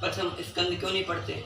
प्रथम स्कंद क्यों नहीं पढ़ते,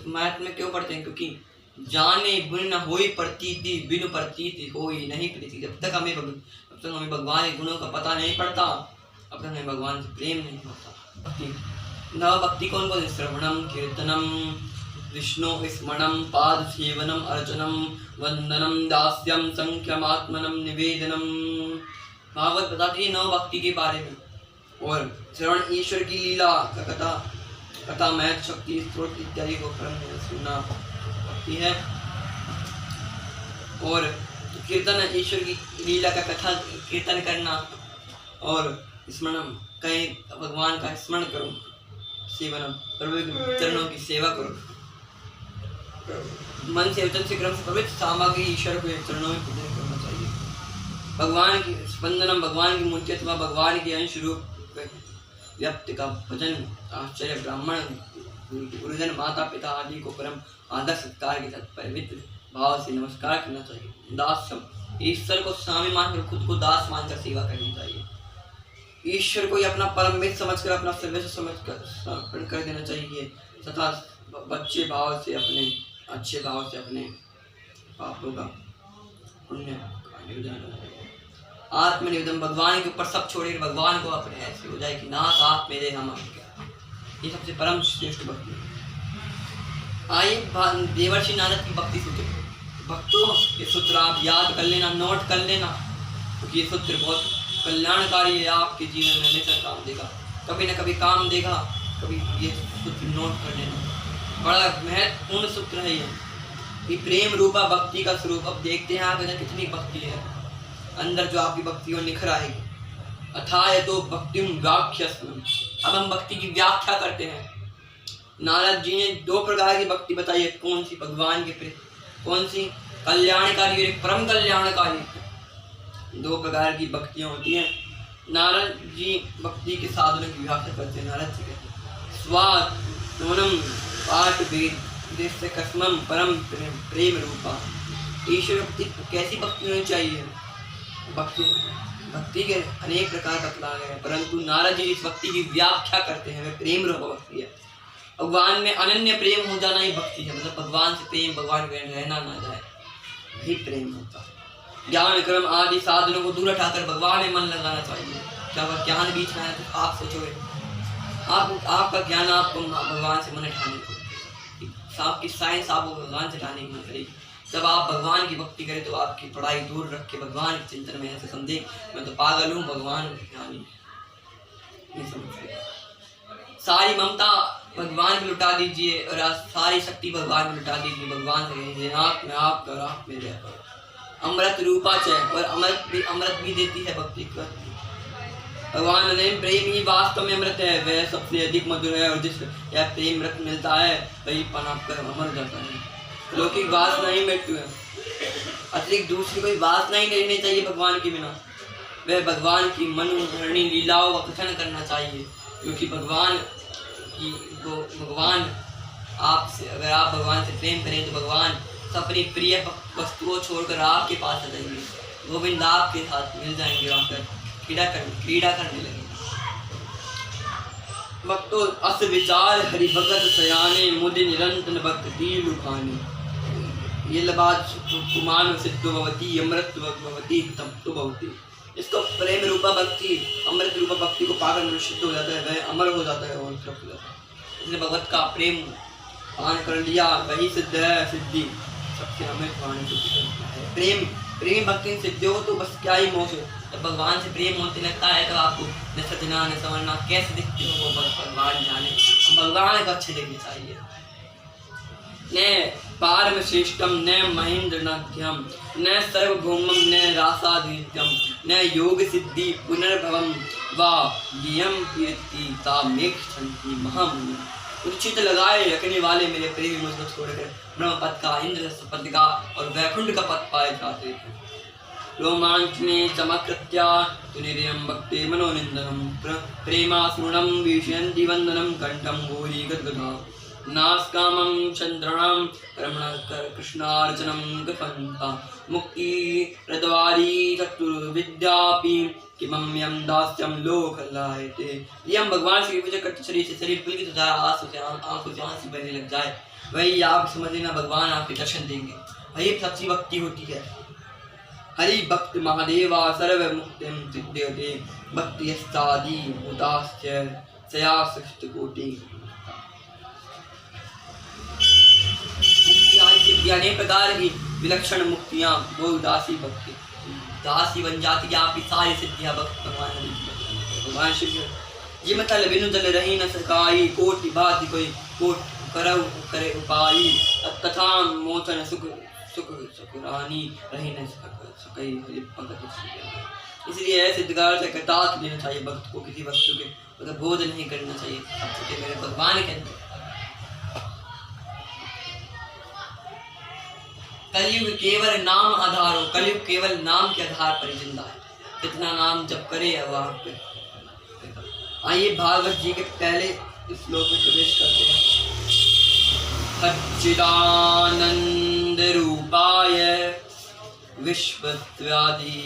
महात्म्य क्यों पढ़ते हैं? क्योंकि जाने गुण न होई प्रतीति, बिनु प्रतीति होई नहीं प्रीति। जब तक हमें भगवान के गुणों का पता नहीं पड़ता, अब तक हमें भगवान से प्रेम नहीं होता। भक्ति नव भक्ति कौन कौन? श्रवणम, कीर्तनम, विष्णु स्मरणम, पाद सेवनम, अर्चनम, वंदनम, दास्यम, संख्यम, आत्मनम, निवेदनम। भागवत बताती है नव भक्ति के बारे में। और श्रवण ईश्वर की लीला का कथा महत शक्ति स्त्रोत इत्यादि को सुनना भक्ति है। और कीर्तन ईश्वर की लीला का कथा कीर्तन करना, और स्मरणम कहीं भगवान का स्मरण करो, सेवनम प्रभु के चरणों की सेवा करो, मन से वचन से क्रम से पवित्र सामग्री ईश्वर के चरणों में पूजन करना चाहिए। भगवान की स्पंदनम भगवान की मूर्ति अथवा भगवान के अंश रूप व्यक्ति का भजन आश्चर्य, ब्राह्मण गुरुजन माता पिता आदि को परम आदर सत्कार के साथ पवित्र भाव से नमस्कार करना चाहिए। दास्यम ईश्वर को स्वामी मानकर खुद को दास मानकर सेवा करनी चाहिए। ईश्वर को अपना परम मित्र समझकर अपना सर्वस्व समझकर समर्पण कर देना चाहिए तथा बच्चे भाव से अपने अच्छे भाव से अपने पापों का पुण्य का निवेदन। आत्मनिवेदन भगवान के ऊपर सब छोड़े, भगवान को अपने ऐसे हो जाए कि नाथ आप मेरे, हम आपके। ये सबसे परम श्रेष्ठ भक्ति है। आइए देवर्षि नारद की भक्ति सूत्र, भक्तों ये सूत्र आप याद कर लेना, नोट कर लेना, क्योंकि ये सूत्र बहुत कल्याणकारी है, आपके जीवन में हमेशा काम देगा, कभी न कभी काम देगा। कभी ये सूत्र नोट कर लेना, बड़ा महत्वपूर्ण सूत्र है ये प्रेम रूपा भक्ति का स्वरूप। अब देखते हैं आप कितनी भक्ति है अंदर, जो आपकी भक्ति को निखर आएगी। अथाय तो भक्तिम व्याख्यास्मम्, अब हम भक्ति की व्याख्या करते हैं। नारद जी ने दो प्रकार की भक्ति बताई है। कौन सी? भगवान के प्रेम, कौन सी? कल्याणकारी और एक परम कल्याणकारी। दो प्रकार की भक्तियां होती हैं। नारद जी भक्ति के साधनों की व्याख्या करते हैं। नारद जी कहते हैं स्वाद नूनम पाठ वेद से कसमम परम प्रेम रूपा। ईश्वर भक्ति कैसी भक्ति होनी चाहिए? भक्ति के अनेक प्रकार बतलाए गए हैं, परंतु नारद जी इस भक्ति की व्याख्या करते हैं, वे प्रेम रूप भक्ति है। भगवान में अनन्य प्रेम हो जाना ही भक्ति है, मतलब भगवान से प्रेम, भगवान के रहना ना जाए, यही प्रेम होता है। ज्ञान कर्म आदि साधनों को दूर हटाकर भगवान में मन लगाना चाहिए। जब ज्ञान बीच में आए तो आप सोचोगे, आपका ज्ञान आपको भगवान से मन हटाने को, आपकी साइंस आपको भगवान से हटाने की मन करेगी। जब आप भगवान की भक्ति करें तो आपकी पढ़ाई दूर रख के भगवान के चिंतन में ऐसे समझे मैं तो पागल हूँ, भगवान ज्ञानी नहीं समझ। सारी ममता भगवान में लुटा दीजिए और सारी शक्ति भगवान में लुटा दीजिए। भगवान से कहिए आप में आपका, आप मेरे। अमृत रूपा च, और अमृत भी देती है भक्ति का। भगवान ने प्रेम ही वास्तव में अमृत है, वह सबसे अधिक मधुर है, और जिस यह प्रेम रत्न मिलता है वही पन आपका अमर जाता है। लौकिक वासना ही मृत्यु है, अतिरिक्त दूसरी कोई वासना ही नहीं रहनी चाहिए भगवान के बिना। वह भगवान की मनोहरणी लीलाओं का कथन करना चाहिए, क्योंकि भगवान आपसे, अगर आप भगवान से प्रेम करें तो भगवान अपनी प्रिय वस्तुओं छोड़कर आपके पास आ जाएंगे, गोविंद आपके साथ मिल जाएंगे, आकर क्रीड़ा करने लगेंगे। भक्तों अस विचार हरि भगत सयाने मुदि निरंतर भक्ति लुभाने। ये लबाद कुमान सिद्धो भवती अमृत भवती तप्तो भवती। इसको प्रेम रूपा भक्ति, अमृत रूपा भक्ति को पाकर मनुष्य सिद्ध हो जाता है, वह अमर हो जाता है और तृप्त हो जाता है। इसने भगवत का प्रेम पान कर लिया, वही सिद्ध है, सिद्धि सबसे अमृत वाणी है। प्रेम भक्ति सिद्धि हो तो बस क्या ही मोक्ष। जब भगवान से प्रेम होते लगता है तो आपको न सजना न संवरना कैसे दिखते हो वो भगवान जाने। भगवान को अच्छे देखने चाहिए। न पारम श्रेष्ठम न महेंद्र नध्यम न सर्वभौमम न रासादित्यम न योग सिद्धि पुनर्भवम वा यम कीर्ति तामेक छंति महामुनि। उचित लगाए रखने वाले मेरे प्रेमी मुझको छोड़कर ब्रह्म पद का, इंद्र पद का और वैकुंठ का पद पाए जाते हैं। रोमांच में चमकृत्या तुनिरियम भक्ते मनोनिंदनम प्रेमासुरणम विषयन्ति वंदनम कंठम घोरी गद्गदा। नास्कामं चन्द्रणं रमण कृष्णार्चनं गफन्ता मुक्ति प्रद्वारी चतुर्विद्यापि किमम्यं दास्यं लोकलायते। ये हम भगवान श्री पूजा करते शरीर से शरीर पुलकित हो जाए, आंखों से आंसू बहने लग जाए, वही आप समझ लेना भगवान आपके दर्शन देंगे। वही सच्ची भक्ति होती है। हरि भक्त महादेवा सर्व मुक्तिं सिद्ध्यते भक्ति यस्तादि भूतास्य सया सृष्ट कोटि। मुक्ति आदि सिद्धियां अनेक प्रकार की विलक्षण मुक्तियां वो दासी भक्ति, दासी बन जाती है आपकी सारी सिद्धियां भक्त भगवान श्री जी मतलब बिनु जल रही न सकाई कोटि भांति कोई कोट करव करे उपाई तथा मोचन सुख सुख सुखरानी रही न सकई भगत। इसलिए ऐसे सिद्धकार से कटाक्ष लेना चाहिए भक्त को, किसी वस्तु के मतलब बोझ नहीं करना चाहिए क्योंकि मेरे भगवान के अंदर कलयुग केवल नाम आधार हो, कलयुग केवल नाम के आधार पर जिंदा है। कितना नाम जप करे वहां पे। आइए भागवत जी के पहले श्लोक में प्रवेश करते हैं। सच्चिदानंद रूपाय विश्वत्यादि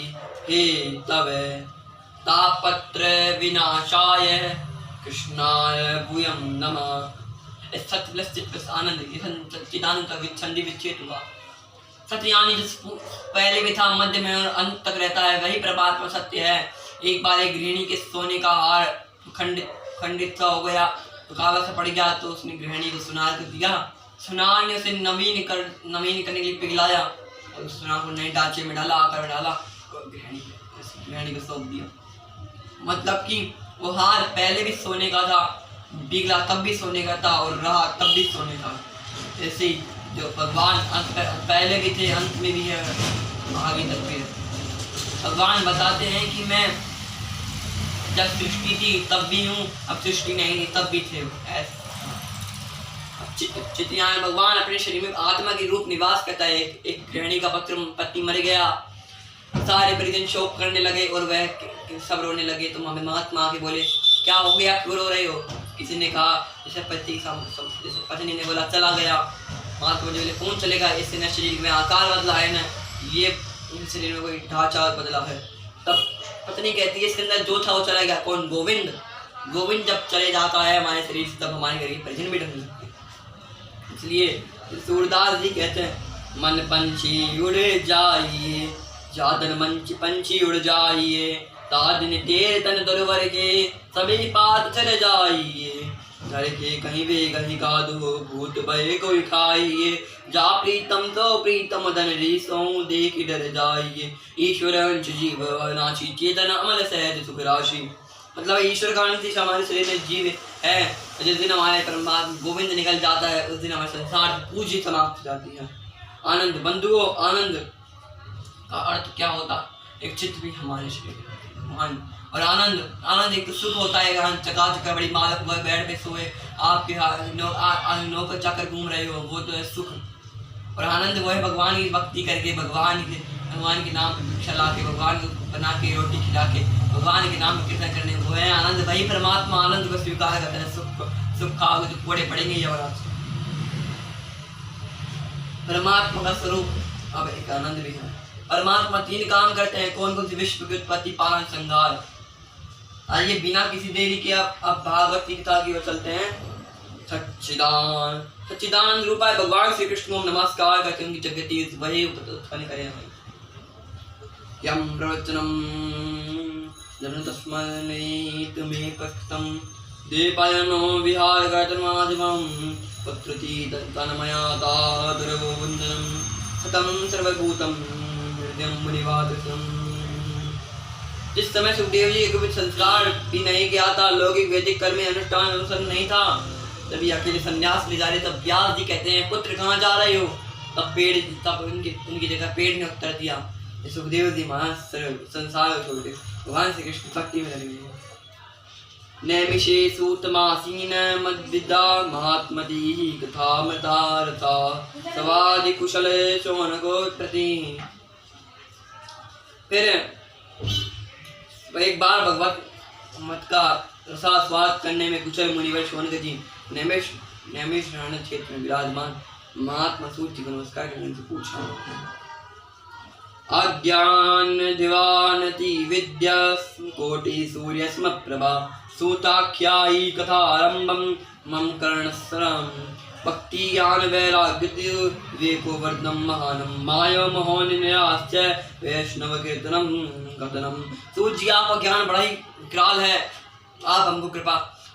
हेतवे तापत्र विनाशाय कृष्णाय भूयं नमः। सत्य प्लस चित प्लस आनंद, सच्चिदानंद का विच्छंदी विच्छेद हुआ। सत्य यानी जिस पहले भी था, मध्य में और अंत तक रहता है, वही परमात्मा सत्य है। एक बार एक गृहिणी के सोने का हार खंडित सा हो गया तो कागज से पड़ गया, तो उसने गृहिणी को सुनार कर दिया। सुनार ने उसे नवीन करने के लिए पिघलाया और उस सुनार को नए ढांचे में डाला, आकार में डाला और गृहिणी को सौंप दिया। मतलब कि वो हार पहले भी सोने का था, पिघला तब भी सोने का था और रहा तब भी सोने का। ऐसे ही जो भगवान पहले भी थे, अंत में भी है, आगे तक भी है। भगवान बताते हैं कि मैं जब सृष्टि थी तब भी हूँ, अब सृष्टि नहीं थी तब भी थे। ऐसा चित्तयान भगवान अपने शरीर में आत्मा के रूप निवास करता है। एक गृहिणी का पति मर गया, सारे परिजन शोक करने लगे और वह सब रोने लगे। तो महात्मा आके बोले क्या हो गया, क्यों रो रहे हो? किसी ने कहा जैसे पत्नी ने बोला चला गया। महात्मा जी बोले कौन चलेगा, इससे न शरीर में आकार बदला है, न ये शरीर में कोई ढांचा बदला है। तब पत्नी कहती है इसके अंदर जो था वो चला गया। कौन? गोविंद। गोविंद जब चले जाता है हमारे शरीर से तब हमारे घर के परिजन भी डरने लगते हैं। इसलिए सूरदास जी कहते हैं मन पंछी उड़ जाइए, जादन मंच पंछी उड़ जाइए, तादन तेरे तन दुर्वर के सभी पात चले जाइए, घर के कहीं वे कहीं का दो भूत भय कोई खाइए, जा प्रीतम तो प्रीतम धन रीसों देख डर जाइए, ईश्वर अंश जीव नाशी चेतन अमल सहज सुख राशि। मतलब ईश्वर का अंश हमारे शरीर में जीव है। जिस दिन हमारे परमात्मा गोविंद निकल जाता है उस दिन हमारे संसार पूजी समाप्त हो जाती है। आनंद बंधुओं, आनंद का अर्थ क्या होता? एक चित्त भी हमारे शरीर में और आनंद एक तो सुख होता है। चका बड़ी मालक हुआ बेड पे सोए, आपके नौकर चाकर घूम रहे हो, वो तो है सुख। और आनंद वो है भगवान की भक्ति करके, भगवान के नाम पर भिक्षा ला के, भगवान को बना के रोटी खिला के भगवान के नाम पर कीर्तन करने, वो है आनंद। वही परमात्मा आनंद को स्वीकार करते हैं। सुख खाओगे तो कोड़े पड़ेंगे यमराज। परमात्मा का स्वरूप अब एक आनंद भी है। परमात्मा 3 काम करते हैं। कौन कौन सी? विश्व की उत्पत्ति, पालन, संहार। आइए बिना किसी देरी के अब भागवत गीता की ओर चलते हैं। सच्चिदानंद रूपा है भगवान श्री कृष्ण को नमस्कार करके उनकी जगती वही उत्पन्न करें। यम प्रवचनम जन तस्मै तुम्हें कष्टम दीपायनो विहार कर्तमादिवं पुत्रति तन्मया तादरवो वन्दनं सतं सर्वभूतं हृदयं मुनिवादकं। जिस समय सुखदेव जी को संस्कार भी नहीं किया था, लौकिक वैदिक कर्म अनुष्ठान अनुसरण नहीं था, तभी अकेले संन्यास ले जा रहे। तब व्यास जी कहते हैं पुत्र कहाँ जा रहे हो? तब उनकी जगह पेड़ ने उत्तर दिया। सुखदेव जी महान संसार छोड़ के भगवान श्री कृष्ण भक्ति में लगे हुए। नैमिषे सूतमासीन मद्विदा महात्मती कथामृता रथा सवादि कुशल शौनको प्रति। फिर एक बार भगवत मत का रसास्वाद करने में कुशल मुनिवर शौनक जी नैमिष नैमिषारण्य क्षेत्र में विराजमान महात्मा सूर्य को नमस्कार करने से पूछा। अज्ञान दिवानति विद्या कोटि सूर्य स्म प्रभा सूताख्यायी कथारंभम मम कर्णस्वरम भक्ति ज्ञान वैराग्य विवेको वर्धनम महानम माया मोहन निराश्च वैष्णव कीर्तनम कथनम। सूर्य जी आपका ज्ञान बड़ा ही विकराल है, आप हमको कृपा,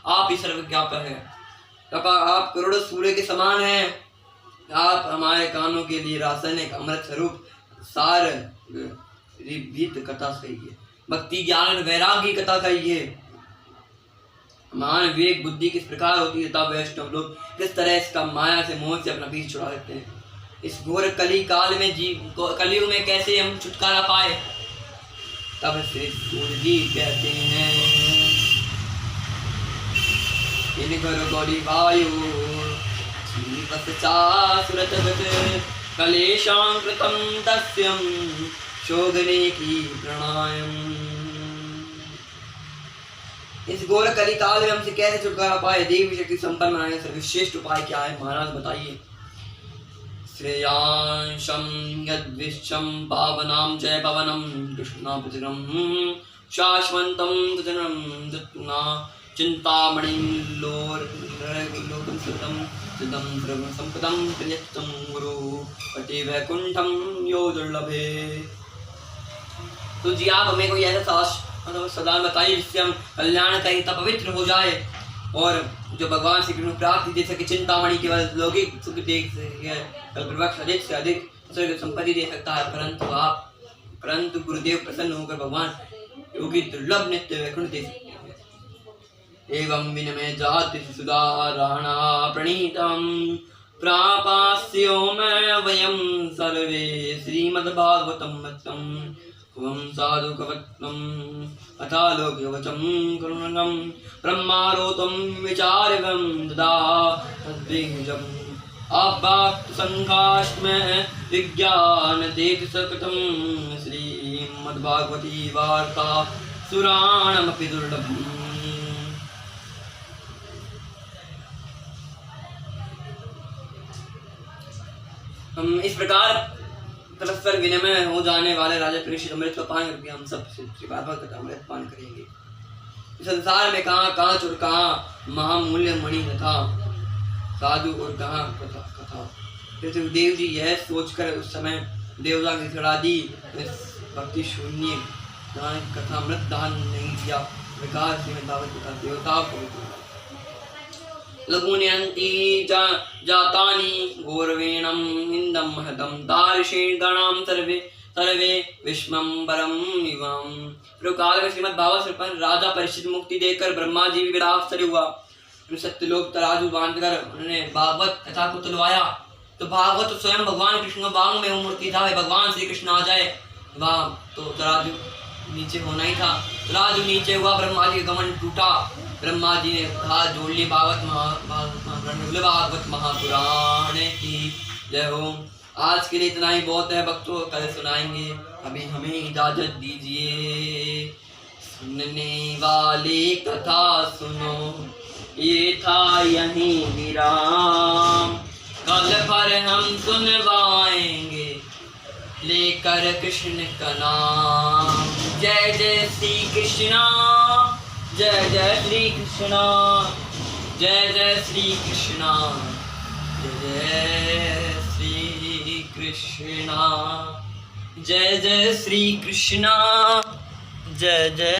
आप ही सर्वज्ञाता है, कृपा आप करोड़ों सूर्य के समान हैं, आप हमारे कानों के लिए रासायनिक अमृत स्वरूप सार रिभीत कथा कहिए, भक्ति ज्ञान वैराग्य कथा कहिए, महान विवेक बुद्धि किस प्रकार होती है तथा वैष्णव लोग किस तरह इसका माया से मोह से अपना बीच छुड़ा लेते हैं। इस घोर कली काल में कलयुग में कैसे हम छुटकारा पाए। तब श्री सूर्य जी कहते हैं इन घर गौरी वायु कलेशां कृतं तस्यं शोधने की प्रणायम। इस घोर कली काल में हमसे कैसे छुटकारा पाए, देवी शक्ति संपन्न बनाने का सर्वश्रेष्ठ उपाय क्या है महाराज बताइए। श्रेयांशम यद्विश्वम पावनाम जय पवनम कृष्णापतिरम शाश्वतम तजनम दत्ना चिंतामणिं लोकं सुतम सिद्धं सर्व संपदं प्रियतम गुरु पति वैकुंठम यो दुर्लभे। तो जी आप हमें कोई ऐसा सदा बताइए जिससे हम कल्याण कहीं तब पवित्र हो जाए और जो भगवान श्री कृष्ण प्राप्ति दे सके। चिंतामणि केवल लौकिक सुख देख सके, कल्पवृक्ष अधिक से अधिक संपत्ति दे सकता है, परंतु गुरुदेव प्रसन्न होकर भगवान योगी दुर्लभ नित्य वैकुंठ दे सकते हैं। एवं विनमय जाति सुधारणा प्रणीतम प्रापास्यो में वयम सर्वे श्रीमद्भागवतम मत्तम साधु कवत्वम अथा लोकवचम करुणगम ब्रह्मारोतम विचारगम ददा तद्विजम अभक्त संघाष्ट में विज्ञान देख सकतम श्रीमद्भागवती वार्ता सुराणमपि दुर्लभम। हम इस प्रकार परस्पर विनिमय हो जाने वाले राजा परीक्षित अमृत को पान करके हम सब श्री भागवत कथा अमृत पान करेंगे। इस संसार में कहाँ कांच और कहाँ महामूल्य मणि तथा साधु और कहाँ कथा। पृथ्वीदेव जी यह सोचकर उस समय देवता की खड़ा दी भक्ति शून्य कथा अमृत दान नहीं दिया। विकास में दावत कथा देवताओं को लघुन्यन्ति जातानि घोरवेणं हिंदं महदं दार्शेण गणां सर्वे विश्वम्बरं इवं। प्रकाल में श्रीमद् भागवत स्वरूप राजा परीक्षित मुक्ति देकर ब्रह्मा जी भी बड़ा आश्चर्य हुआ। सत्यलोक तराजू बांधकर उन्होंने भागवत कथा को तुलवाया तो भागवत स्वयं भगवान कृष्ण बांग में मूर्ति था। भगवान श्री कृष्ण आ जाए वहाँ तो तराजू नीचे होना ही था। तराजू नीचे हुआ, ब्रह्मा जी का घमंड टूटा। ब्रह्मा जी ने हाथ जोड़ लिए। भागवत महापुराण की जय हो। आज के लिए इतना ही बहुत है भक्तों, कल सुनाएंगे। अभी हमें इजाजत दीजिए। सुनने वाले कथा सुनो, ये था यहीं विराम। कल पर हम सुनवाएंगे लेकर कृष्ण का नाम। जय जय श्री कृष्णा, जय जय श्री कृष्णा, जय जय श्री कृष्णा, जय जय श्री कृष्णा, जय जय श्री कृष्णा, जय जय।